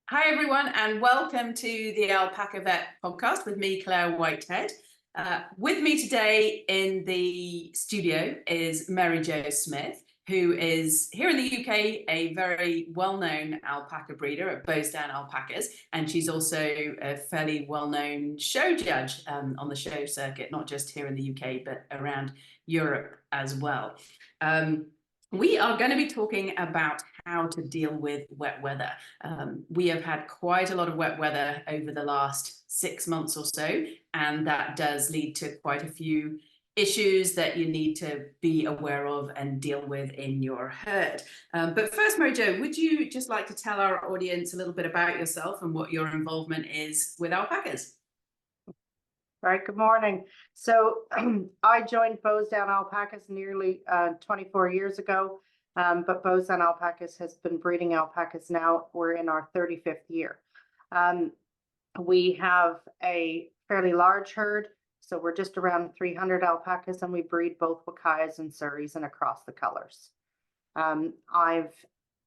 Hi, everyone, and welcome to the Alpaca Vet podcast with me, Claire Whitehead. With me today in the studio is MaryJo Smith, who is here in the UK a very well-known alpaca breeder at Bozedown Alpacas, and she's also a fairly well-known show judge on the show circuit, not just here in the UK, but around Europe as well. We are going to be talking about how to deal with wet weather. We have had quite a lot of wet weather over the last 6 months or so, and that does lead to quite a few issues that you need to be aware of and deal with in your herd. But first, MaryJo, would you just like to tell our audience a little bit about yourself and what your involvement is with alpacas? Right, good morning. So I joined Bozedown Alpacas nearly 24 years ago, but Bozedown Alpacas has been breeding alpacas now. We're in our 35th year. We have a fairly large herd, so we're just around 300 alpacas, and we breed both Wakayas and Surreys and across the colors. I've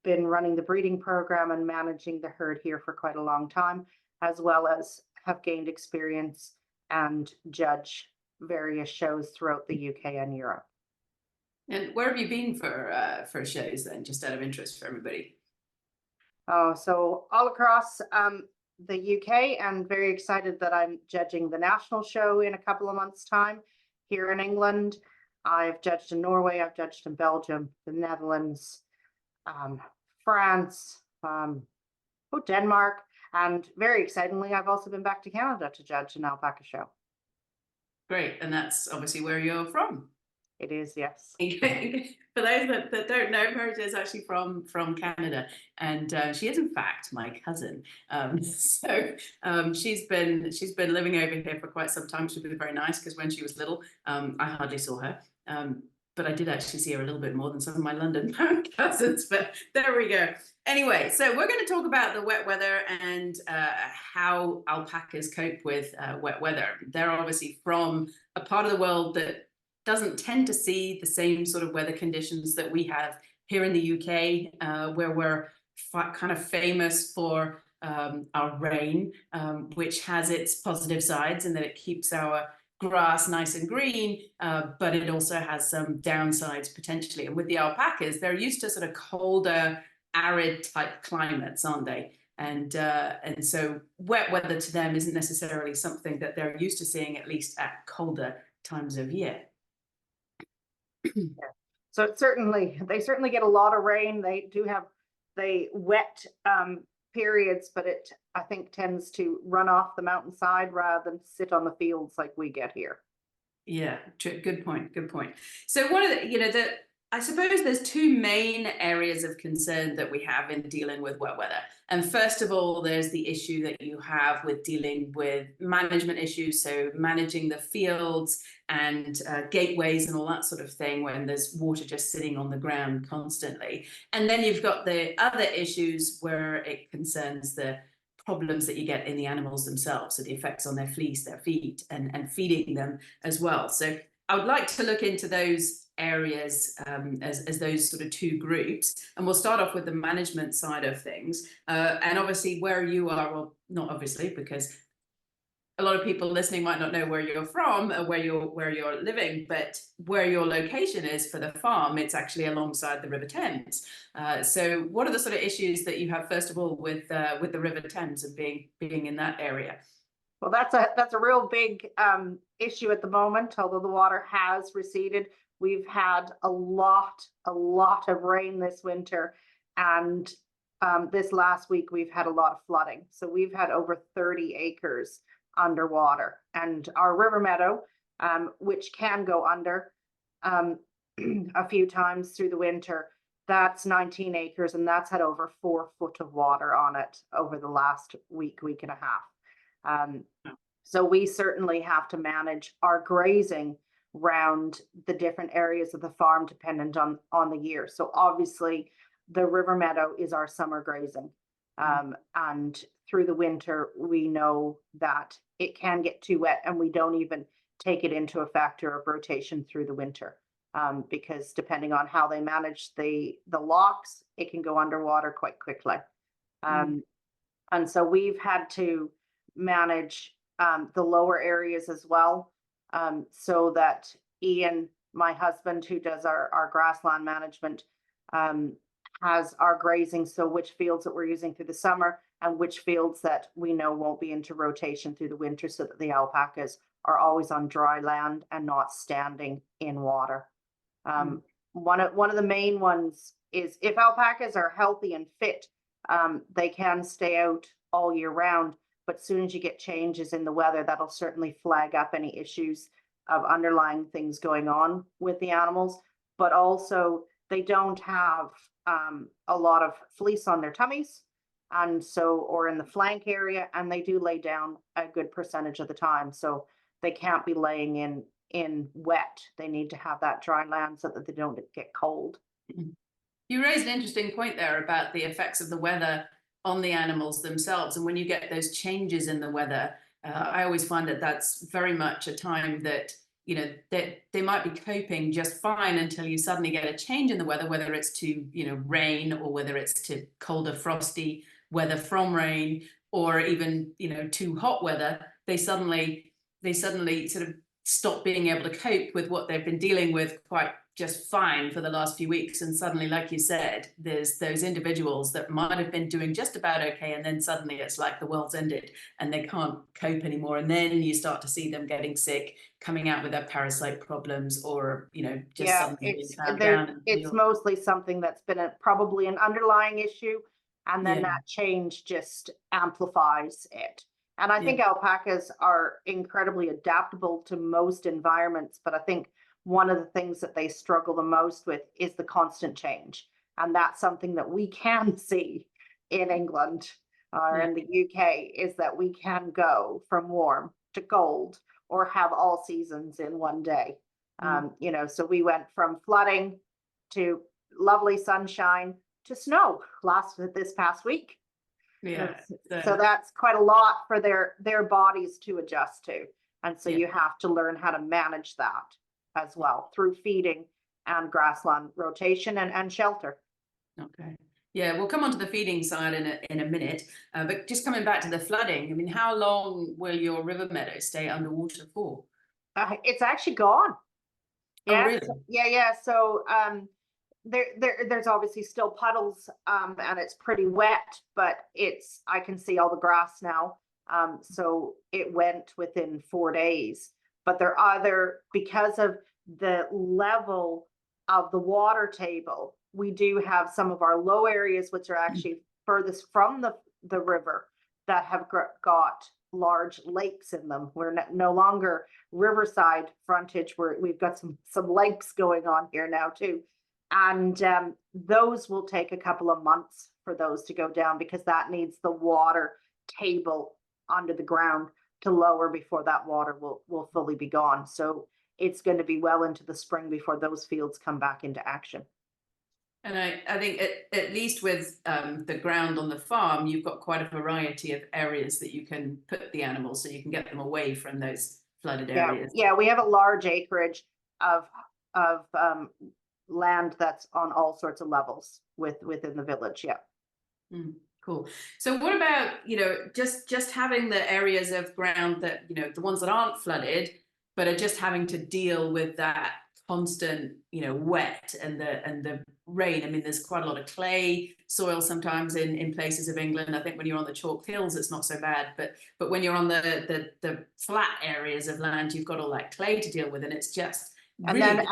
been running the breeding program and managing the herd here for quite a long time, as well as have gained experience and judge various shows throughout the UK and Europe. And where have you been for shows then, just out of interest for everybody? So all across the UK, and very excited that I'm judging the national show in a couple of months' time here in England. I've judged in Norway, I've judged in Belgium, the Netherlands, France, Denmark, and very excitingly, I've also been back to Canada to judge an alpaca show. Great, and that's obviously where you're from. It is, yes. For those that don't know, MaryJo is actually from Canada, and she is in fact my cousin. She's been living over here for quite some time. She's been very nice because when she was little, I hardly saw her. But I did actually see her a little bit more than some of my London cousins, but there we go. Anyway, so we're going to talk about the wet weather and how alpacas cope with wet weather. They're obviously from a part of the world that doesn't tend to see the same sort of weather conditions that we have here in the UK, where we're kind of famous for our rain, which has its positive sides in that it keeps our grass nice and green, but it also has some downsides potentially. And with the alpacas, they're used to sort of colder, arid type climates, aren't they? And so wet weather to them isn't necessarily something that they're used to seeing, at least at colder times of year. Yeah. So they certainly get a lot of rain. They do have the wet periods, but it, I think, tends to run off the mountainside rather than sit on the fields like we get here. Yeah, good point. Good point. So one of the, I suppose there's two main areas of concern that we have in dealing with wet weather. And first of all, there's the issue that you have with dealing with management issues. So managing the fields and gateways and all that sort of thing when there's water just sitting on the ground constantly. And then you've got the other issues where it concerns the problems that you get in the animals themselves, so the effects on their fleece, their feet, and feeding them as well. So I would like to look into those areas as those sort of two groups, and we'll start off with the management side of things. And obviously where you are, well, not obviously, because a lot of people listening might not know where you're from or where you're living, but where your location is for the farm, it's actually alongside the River Thames. So what are the sort of issues that you have, first of all, with the River Thames and being in that area? Well, that's a real big issue at the moment. Although the water has receded, we've had a lot of rain this winter, and this last week we've had a lot of flooding. So we've had over 30 acres underwater, and our river meadow, which can go under a few times through the winter, that's 19 acres, and that's had over 4 foot of water on it over the last week and a half. So we certainly have to manage our grazing around the different areas of the farm dependent on the year. So obviously the river meadow is our summer grazing. And through the winter, we know that it can get too wet, and we don't even take it into a factor of rotation through the winter, because depending on how they manage the locks, it can go underwater quite quickly. And so we've had to manage the lower areas as well, so that Ian, my husband, who does our grassland management, um, has our grazing. So which fields that we're using through the summer and which fields that we know won't be into rotation through the winter, so that the alpacas are always on dry land and not standing in water. Mm. One of the main ones is if alpacas are healthy and fit, they can stay out all year round. But as soon as you get changes in the weather, that'll certainly flag up any issues of underlying things going on with the animals. But also, they don't have a lot of fleece on their tummies, and so, or in the flank area, and they do lay down a good percentage of the time. So they can't be laying in wet. They need to have that dry land so that they don't get cold. You raised an interesting point there about the effects of the weather on the animals themselves. And when you get those changes in the weather, I always find that that's very much a time that, you know, that they might be coping just fine until you suddenly get a change in the weather, whether it's to, you know, rain, or whether it's to colder, frosty weather from rain, or even, you know, too hot weather. They suddenly sort of stop being able to cope with what they've been dealing with quite just fine for the last few weeks. And suddenly, like you said, there's those individuals that might have been doing just about okay, and then suddenly it's like the world's ended and they can't cope anymore. And then you start to see them getting sick, coming out with their parasite problems, or, you know, just Yeah, suddenly being found there. down. It's mostly something that's been probably an underlying issue, and then Yeah, that change just amplifies it. And I yeah. think alpacas are incredibly adaptable to most environments, but I think one of the things that they struggle the most with is the constant change. And that's something that we can see in England or Yeah. in the UK, is that we can go from warm to cold or have all seasons in one day. You know, so we went from flooding to lovely sunshine to snow this past week. Yeah. So that's quite a lot for their bodies to adjust to. And so Yeah. you have to learn how to manage that as well through feeding and grassland rotation and shelter. Okay. Yeah, we'll come on to the feeding side in a minute. But just coming back to the flooding, I mean, how long will your river meadow stay underwater for? It's actually gone. Oh, Yes. really? Yeah. So there's obviously still puddles, and it's pretty wet, but I can see all the grass now. So it went within 4 days, but there are because of the level of the water table, we do have some of our low areas, which are actually furthest from the river, that have got large lakes in them. We're no longer riverside frontage, we've got some lakes going on here now too. And those will take a couple of months for those to go down, because that needs the water table under the ground to lower before that water will fully be gone. So it's going to be well into the spring before those fields come back into action. And I think at least with the ground on the farm, you've got quite a variety of areas that you can put the animals, so you can get them away from those flooded areas. Yeah, we have a large acreage of land that's on all sorts of levels within the village. Yeah. Cool. So what about, you know, just having the areas of ground that, you know, the ones that aren't flooded, but are just having to deal with that constant, you know, wet and the rain. I mean, there's quite a lot of clay soil sometimes in places of England. I think when you're on the chalk hills, it's not so bad, but when you're on the flat areas of land, you've got all that clay to deal with, and it's just And really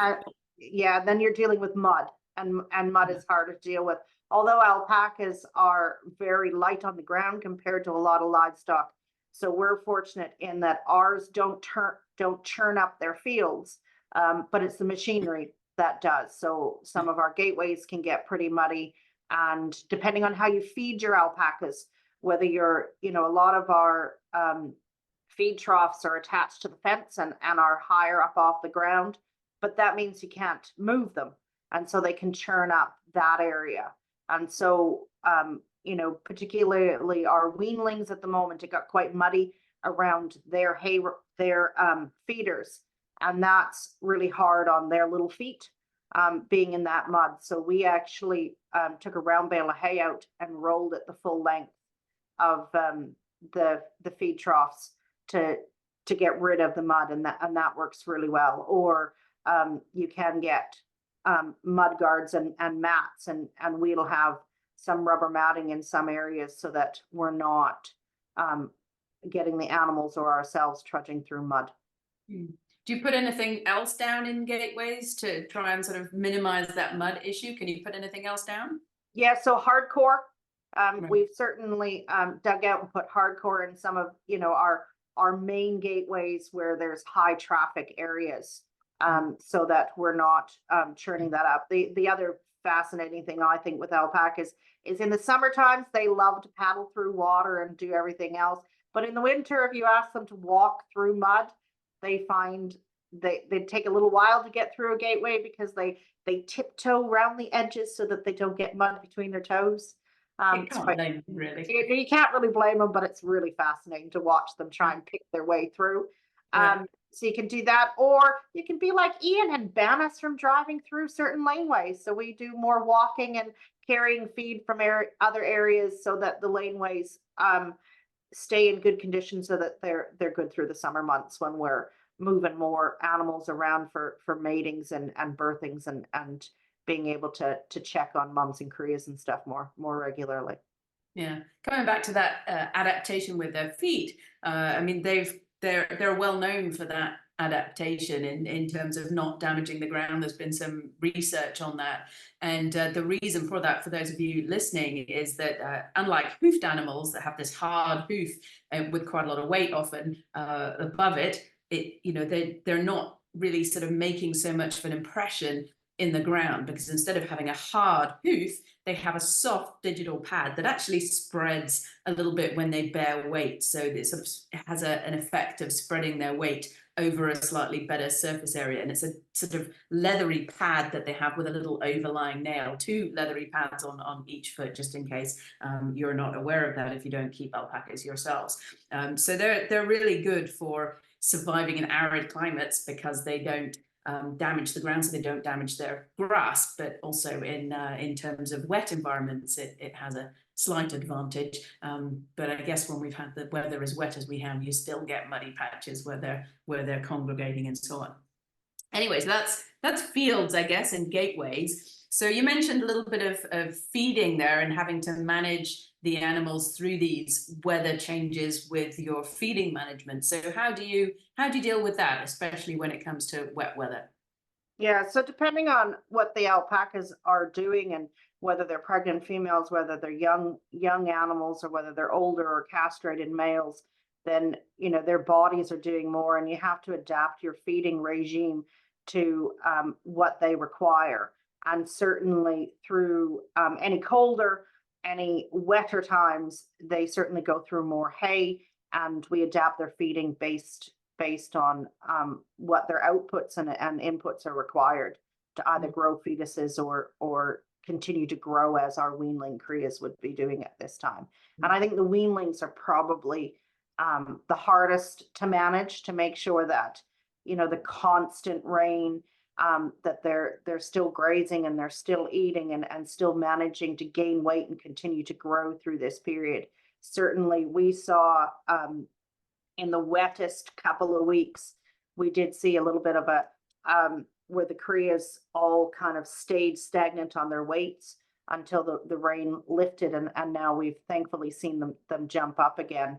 then you're dealing with mud, and mud is hard to deal with. Although alpacas are very light on the ground compared to a lot of livestock, so we're fortunate in that ours don't churn up their fields, but it's the machinery that does. So some of our gateways can get pretty muddy, and depending on how you feed your alpacas, whether you know, a lot of our feed troughs are attached to the fence and are higher up off the ground, but that means you can't move them, and so they can churn up that area. And so you know, particularly our weanlings at the moment, it got quite muddy around their feeders, and that's really hard on their little feet, being in that mud. So we actually took a round bale of hay out and rolled it the full length the feed troughs to get rid of the mud, and that works really well. Or you can get mud guards and mats, and we'll have some rubber matting in some areas so that we're not getting the animals or ourselves trudging through mud. Do you put anything else down in gateways to try and sort of minimize that mud issue? Can you put anything else down? Yeah, so hardcore. Right. We've certainly dug out and put hardcore in some of, you know, our main gateways where there's high traffic areas, so that we're not churning that up. The other fascinating thing I think with alpacas is in the summer times they love to paddle through water and do everything else. But in the winter, if you ask them to walk through mud, they find they take a little while to get through a gateway because they tiptoe around the edges so that they don't get mud between their toes. You can't blame them, really. You can't really blame them, but it's really fascinating to watch them try and pick their way through. Right. So you can do that, or you can be like Ian and ban us from driving through certain laneways. So we do more walking and carrying feed from other areas so that the laneways stay in good condition, so that they're good through the summer months when we're moving more animals around for matings and birthings, and being able to check on mums and crias and stuff more regularly. Yeah, coming back to that adaptation with their feet, I mean they're well known for that adaptation in terms of not damaging the ground. There's been some research on that, and the reason for that, for those of you listening, is that unlike hoofed animals that have this hard hoof with quite a lot of weight often above it, you know, they're not really sort of making so much of an impression in the ground, because instead of having a hard hoof, they have a soft digital pad that actually spreads a little bit when they bear weight. So it sort of has an effect of spreading their weight over a slightly better surface area. And it's a sort of leathery pad that they have with a little overlying nail, 2 leathery pads on each foot, just in case you're not aware of that if you don't keep alpacas yourselves. So they're really good for surviving in arid climates because they don't damage the ground, so they don't damage their grass, but also in terms of wet environments, it has a slight advantage. But I guess when we've had the weather as wet as we have, you still get muddy patches where they're congregating and so on. Anyways, that's fields, I guess, and gateways. So you mentioned a little bit of feeding there and having to manage the animals through these weather changes with your feeding management. So how do you deal with that, especially when it comes to wet weather? Yeah, so depending on what the alpacas are doing and whether they're pregnant females, whether they're young animals, or whether they're older or castrated males, then you know their bodies are doing more, and you have to adapt your feeding regime to what they require. And certainly through any colder, any wetter times, they certainly go through more hay, and we adapt their feeding based on what their outputs and inputs are required to either grow fetuses or continue to grow as our weanling crias would be doing at this time. And I think the weanlings are probably the hardest to manage, to make sure that, you know, the constant rain, that they're still grazing and they're still eating and still managing to gain weight and continue to grow through this period. Certainly we saw in the wettest couple of weeks, we did see a little bit of a where the crias all kind of stayed stagnant on their weights until the rain lifted, and now we've thankfully seen them jump up again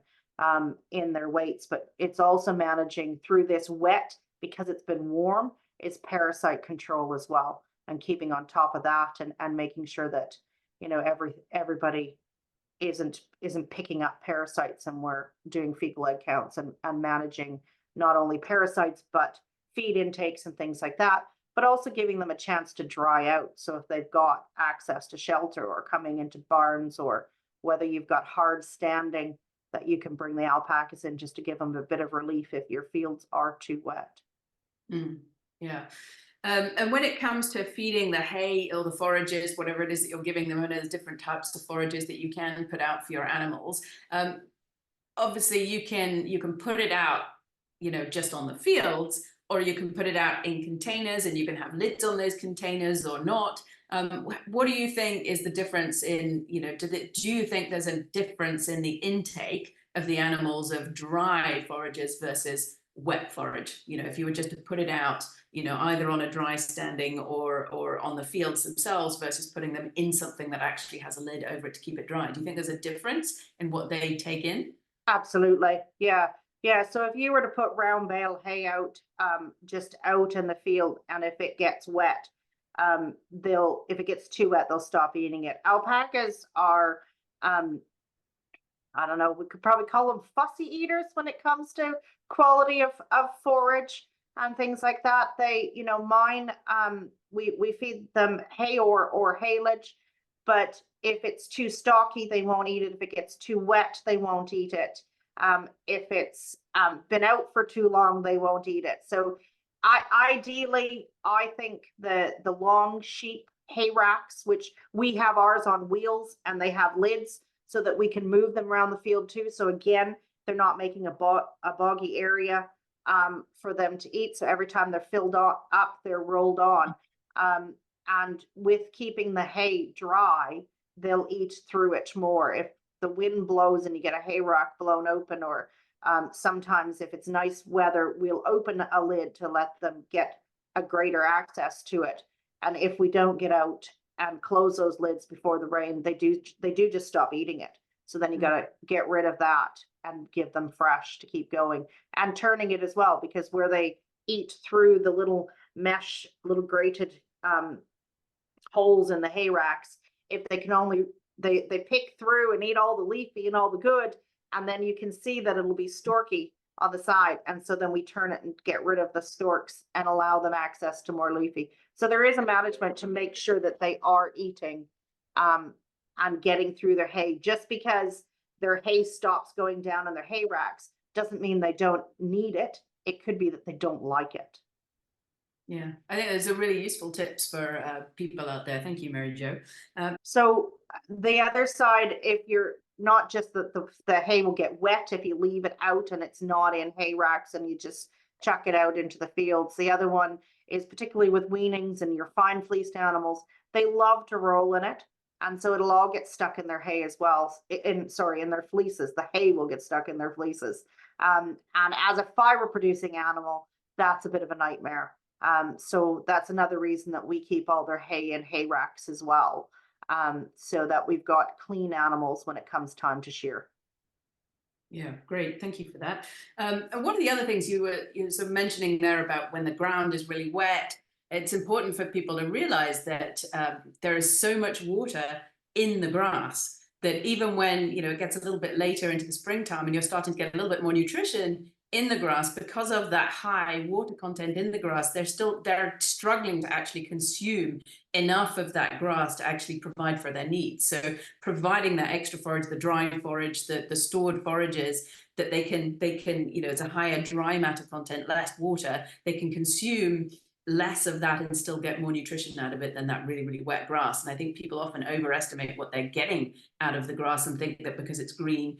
in their weights. But it's also managing through this wet, because it's been warm, is parasite control as well, and keeping on top of that, and making sure that, you know, everybody isn't picking up parasites, and we're doing fecal egg counts and managing not only parasites but feed intakes and things like that, but also giving them a chance to dry out. So if they've got access to shelter or coming into barns, or whether you've got hard standing, that you can bring the alpacas in just to give them a bit of relief if your fields are too wet. Yeah. And when it comes to feeding the hay or the forages, whatever it is that you're giving them, and there's different types of forages that you can put out for your animals. Obviously, you can put it out, you know, just on the fields, or you can put it out in containers and you can have lids on those containers or not. What do you think is the difference in, do you think there's a difference in the intake of the animals of dry forages versus wet forage? If you were just to put it out, either on a dry standing or on the fields themselves versus putting them in something that actually has a lid over it to keep it dry. Do you think there's a difference in what they take in? Absolutely. Yeah. Yeah. So if you were to put round bale hay out, just out in the field, and if it gets wet, if it gets too wet, they'll stop eating it. Alpacas are, I don't know, we could probably call them fussy eaters when it comes to quality of forage and things like that. They, mine, we feed them hay or haylage, but if it's too stocky, they won't eat it. If it gets too wet, they won't eat it. If it's been out for too long, they won't eat it. So ideally, I think the long sheep hay racks, which we have ours on wheels and they have lids so that we can move them around the field too. So again, they're not making a boggy area for them to eat. So every time they're filled up, they're rolled on. And with keeping the hay dry, they'll eat through it more. If the wind blows and you get a hay rack blown open, or sometimes if it's nice weather, we'll open a lid to let them get a greater access to it. And if we don't get out and close those lids before the rain, they do just stop eating it. So then you got to get rid of that and give them fresh to keep going, and turning it as well, because where they eat through the little mesh, little grated holes in the hay racks, if they can only they pick through and eat all the leafy and all the good, and then you can see that it'll be storky on the side, and so then we turn it and get rid of the storks and allow them access to more leafy. So there is a management to make sure that they are eating and getting through their hay. Just because their hay stops going down in their hay racks doesn't mean they don't need it. It could be that they don't like it. Yeah, I think those are really useful tips for people out there. Thank you, MaryJo. So the other side, if you're not just the hay will get wet if you leave it out and it's not in hay racks and you just chuck it out into the fields. The other one is particularly with weanings and your fine fleeced animals, they love to roll in it. And so it'll all get stuck in their hay as well. In their fleeces. The hay will get stuck in their fleeces. And as a fiber producing animal, that's a bit of a nightmare. So that's another reason that we keep all their hay in hay racks as well, so that we've got clean animals when it comes time to shear. Yeah, great. Thank you for that. And one of the other things you were sort of mentioning there about when the ground is really wet, it's important for people to realize that there is so much water in the grass that even when it gets a little bit later into the springtime and you're starting to get a little bit more nutrition in the grass, because of that high water content in the grass, they're struggling to actually consume enough of that grass to actually provide for their needs. So providing that extra forage, the dry forage, the stored forages, that they can it's a higher dry matter content, less water, they can consume less of that and still get more nutrition out of it than that really, really wet grass. And I think people often overestimate what they're getting out of the grass and think that because it's green,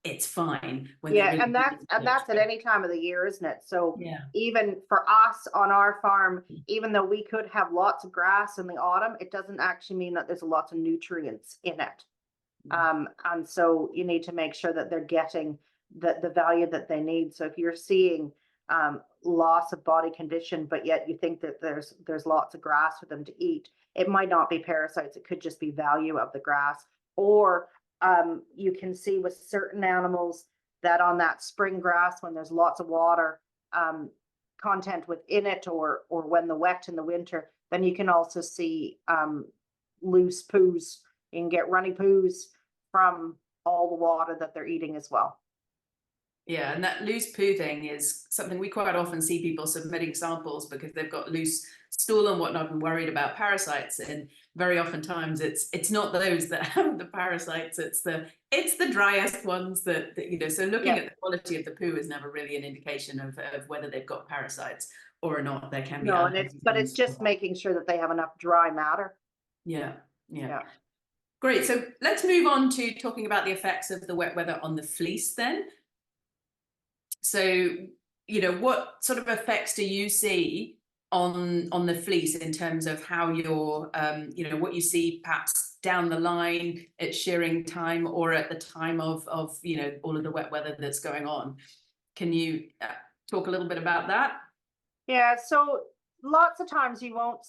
it's fine. And that's at any time of the year, isn't it? So yeah, even for us on our farm, even though we could have lots of grass in the autumn, it doesn't actually mean that there's lots of nutrients in it. And so you need to make sure that they're getting the value that they need. So if you're seeing loss of body condition, but yet you think that there's lots of grass for them to eat, it might not be parasites. It could just be value of the grass. Or you can see with certain animals that on that spring grass, when there's lots of water content within it, or when the wet in the winter, then you can also see loose poos. You can get runny poos from all the water that they're eating as well. Yeah, and that loose poo thing is something we quite often see people submitting samples because they've got loose stool and whatnot and worried about parasites. And very often times it's not those that have the parasites, it's the driest ones that so looking at the quality of the poo is never really an indication of whether they've got parasites or not. There can be but it's just making sure that they have enough dry matter. Yeah. Great. So let's move on to talking about the effects of the wet weather on the fleece then. So, you know, what sort of effects do you see on the fleece in terms of how you're, you know, what you see perhaps down the line at shearing time or at the time of you know, all of the wet weather that's going on? Can you talk a little bit about that? Yeah, so lots of times you won't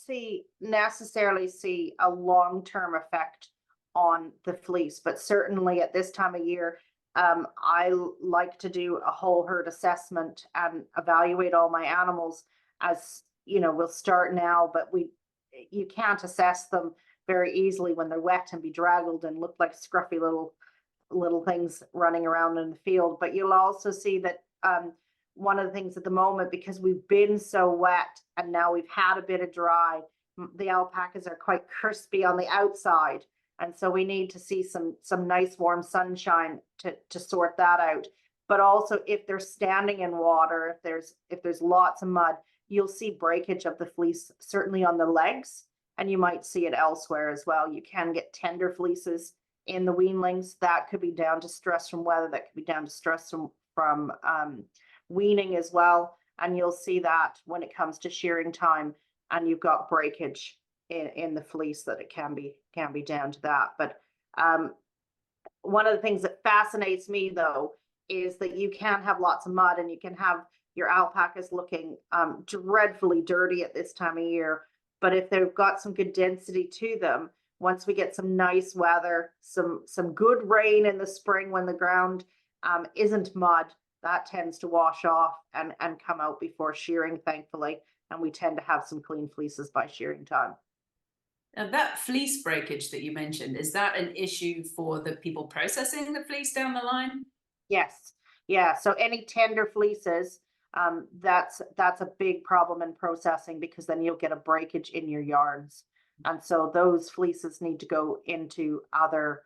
necessarily see a long-term effect on the fleece, but certainly at this time of year, like to do a whole herd assessment and evaluate all my animals. As you know, we'll start now, but you can't assess them very easily when they're wet and bedraggled and look like scruffy little things running around in the field. But you'll also see that one of the things at the moment, because we've been so wet and now we've had a bit of dry, the alpacas are quite crispy on the outside. And so we need to see some nice warm sunshine to sort that out. But also if they're standing in water, if there's lots of mud, you'll see breakage of the fleece, certainly on the legs, and you might see it elsewhere as well. You can get tender fleeces in the weanlings. That could be down to stress from weather, that could be down to stress from weaning as well. And you'll see that when it comes to shearing time and you've got breakage in the fleece, that it can be down to that. But one of the things that fascinates me though is that you can have lots of mud and you can have your alpacas looking dreadfully dirty at this time of year. But if they've got some good density to them, once we get some nice weather, some good rain in the spring when the ground isn't mud, that tends to wash off and come out before shearing, thankfully. And we tend to have some clean fleeces by shearing time. Now, that fleece breakage that you mentioned, is that an issue for the people processing the fleece down the line? Yes. Yeah. So any tender fleeces, that's a big problem in processing, because then you'll get a breakage in your yarns. And so those fleeces need to go into other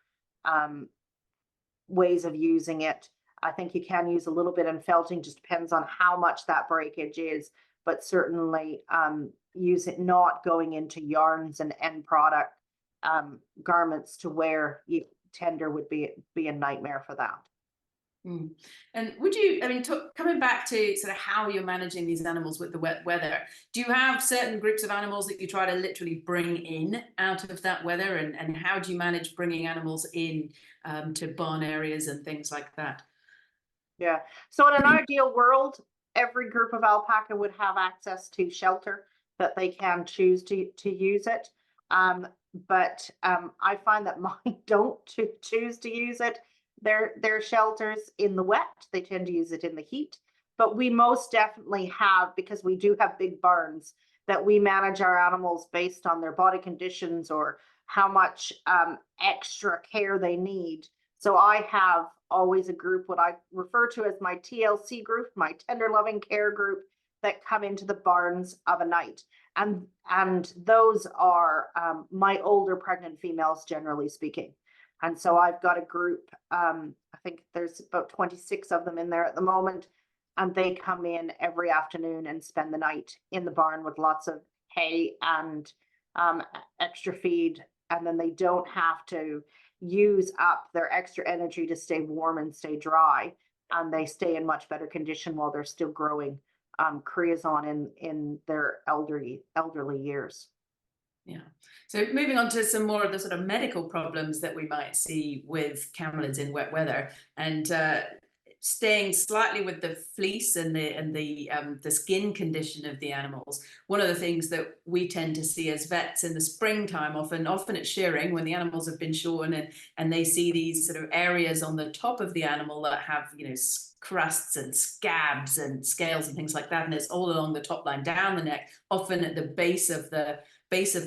ways of using it. I think you can use a little bit in felting, just depends on how much that breakage is, but certainly use it not going into yarns and end product garments to wear. Tender would be a nightmare for that. Mm. And would you, I mean, coming back to sort of how you're managing these animals with the wet weather, do you have certain groups of animals that you try to literally bring in out of that weather? And how do you manage bringing animals in to barn areas and things like that? Yeah. So in an ideal world, every group of alpaca would have access to shelter that they can choose to use it. But I find that mine don't choose to use it. Their shelters in the wet, they tend to use it in the heat. But we most definitely have, because we do have big barns, that we manage our animals based on their body conditions or how much extra care they need. So I have always a group, what I refer to as my TLC group, my tender loving care group, that come into the barns of a night. And those are my older pregnant females, generally speaking. And so I've got a group, I think there's about 26 of them in there at the moment, and they come in every afternoon and spend the night in the barn with lots of hay and extra feed. And then they don't have to use up their extra energy to stay warm and stay dry. And they stay in much better condition while they're still growing creosote in their elderly years. Yeah. So moving on to some more of the sort of medical problems that we might see with camelids in wet weather, and staying slightly with the fleece and the skin condition of the animals. One of the things that we tend to see as vets in the springtime, often at shearing, when the animals have been shorn and they see these sort of areas on the top of the animal that have, you know, crusts and scabs and scales and things like that, and it's all along the top line down the neck, often at the base of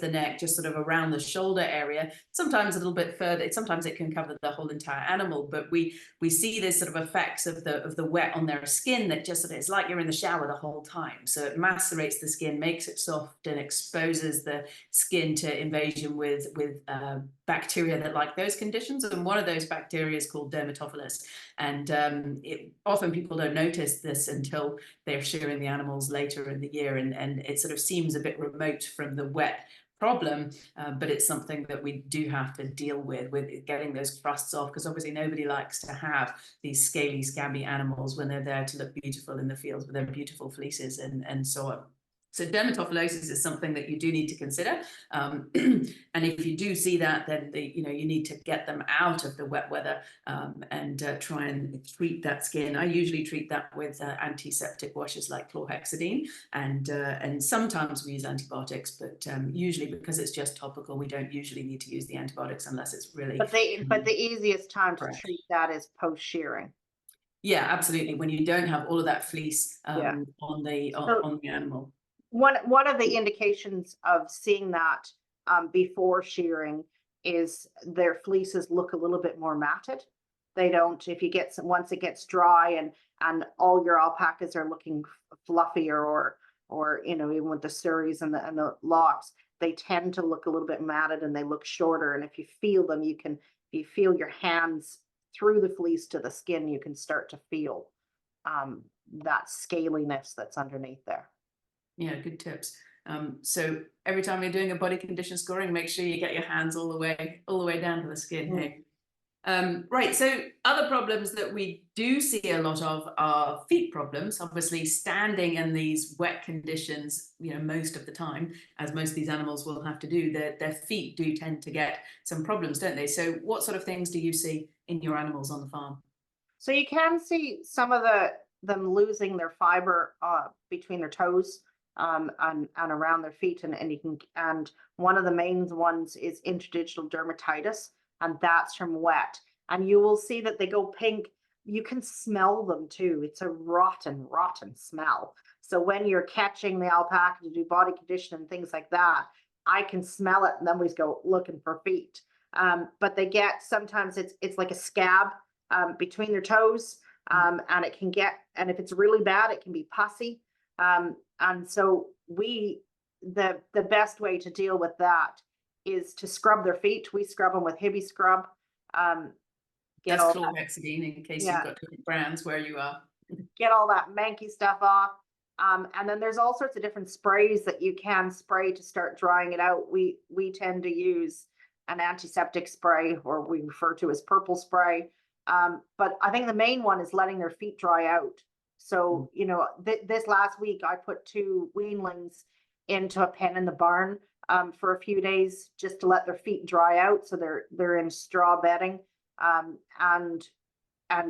the neck, just sort of around the shoulder area, sometimes a little bit further. Sometimes it can cover the whole entire animal, but we see this sort of effects of the wet on their skin that just, it's like you're in the shower the whole time. So it macerates the skin, makes it soft, and exposes the skin to invasion with bacteria that like those conditions. And one of those bacteria is called Dermatitis. And often people don't notice this until they're shearing the animals later in the year, and it sort of seems a bit remote from the wet problem, but it's something that we do have to deal with getting those crusts off, because obviously nobody likes to have these scaly, scabby animals when they're there to look beautiful in the fields with their beautiful fleeces and so on. So dermatophilosis is something that you do need to consider, and if you do see that, then you need to get them out of the wet weather and try and treat that skin. I usually treat that with antiseptic washes like chlorhexidine, and sometimes we use antibiotics, but usually, because it's just topical, we don't usually need to use the antibiotics unless it's really. But the easiest time to treat that is post shearing. Yeah, absolutely. When you don't have all of that fleece Yeah. on the animal. One of the indications of seeing that before shearing is their fleeces look a little bit more matted. They don't, if you get once it gets dry and all your alpacas are looking fluffier, or even with the surreys and the locks, they tend to look a little bit matted and they look shorter. And if you feel them, if you feel your hands through the fleece to the skin, you can start to feel that scaliness that's underneath there. Yeah, good tips. So every time you're doing a body condition scoring, make sure you get your hands all the way down to the skin. Hey. Right. So other problems that we do see a lot of are feet problems. Obviously, standing in these wet conditions, most of the time, as most of these animals will have to do, their feet do tend to get some problems, don't they? So what sort of things do you see in your animals on the farm? So you can see some of them losing their fiber between their toes and around their feet, and one of the main ones is interdigital dermatitis, and that's from wet. And you will see that they go pink. You can smell them too. It's a rotten smell. So when you're catching the alpaca to do body condition and things like that, I can smell it, and then we go looking for feet. But they get, sometimes it's like a scab between their toes, and and if it's really bad, it can be pussy. And so the best way to deal with that is to scrub their feet. We scrub them with Hibby scrub. That's chlorhexidine, in case you've got different brands where you are. Get all that manky stuff off. And then there's all sorts of different sprays that you can spray to start drying it out. We tend to use an antiseptic spray, or we refer to as purple spray. But I think the main one is letting their feet dry out. So, this last week I put 2 weanlings into a pen in the barn for a few days just to let their feet dry out. So they're in straw bedding, and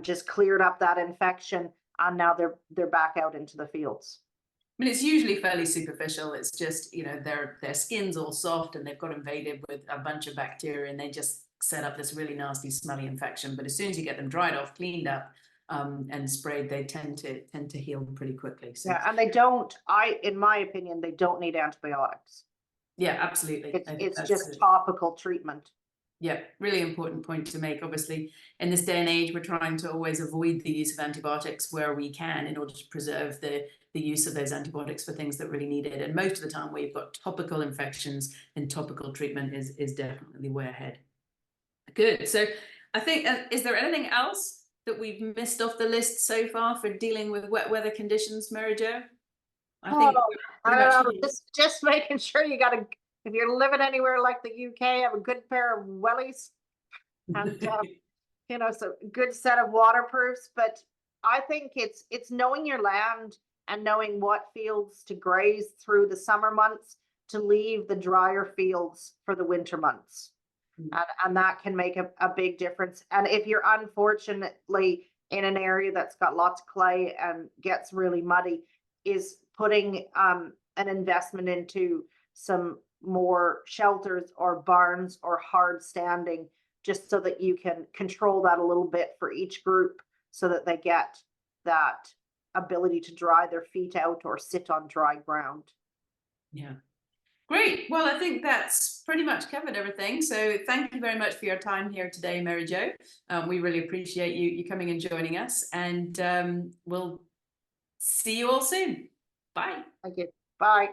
just cleared up that infection. And now they're back out into the fields. I mean, it's usually fairly superficial. It's just, their skin's all soft and they've got invaded with a bunch of bacteria, and they just set up this really nasty, smelly infection. But as soon as you get them dried off, cleaned up, and sprayed, they tend to heal pretty quickly. So yeah, and they don't. In my opinion, they don't need antibiotics. Yeah, absolutely. It's just topical treatment. Yeah, really important point to make. Obviously, in this day and age, we're trying to always avoid the use of antibiotics where we can, in order to preserve the use of those antibiotics for things that really need it. And most of the time, where you've got topical infections, and topical treatment is definitely way ahead. Good. So I think, is there anything else that we've missed off the list so far for dealing with wet weather conditions, MaryJo? I think just making sure you got if you're living anywhere like the UK, have a good pair of wellies, and so good set of waterproofs. But I think it's knowing your land and knowing what fields to graze through the summer months, to leave the drier fields for the winter months. And that can make a big difference. And if you're unfortunately in an area that's got lots of clay and gets really muddy, is putting an investment into some more shelters or barns or hard standing, just so that you can control that a little bit for each group, so that they get that ability to dry their feet out or sit on dry ground. Yeah. Great. Well, I think that's pretty much covered everything. So thank you very much for your time here today, MaryJo. We really appreciate you coming and joining us, and we'll see you all soon. Bye. Thank you. Bye.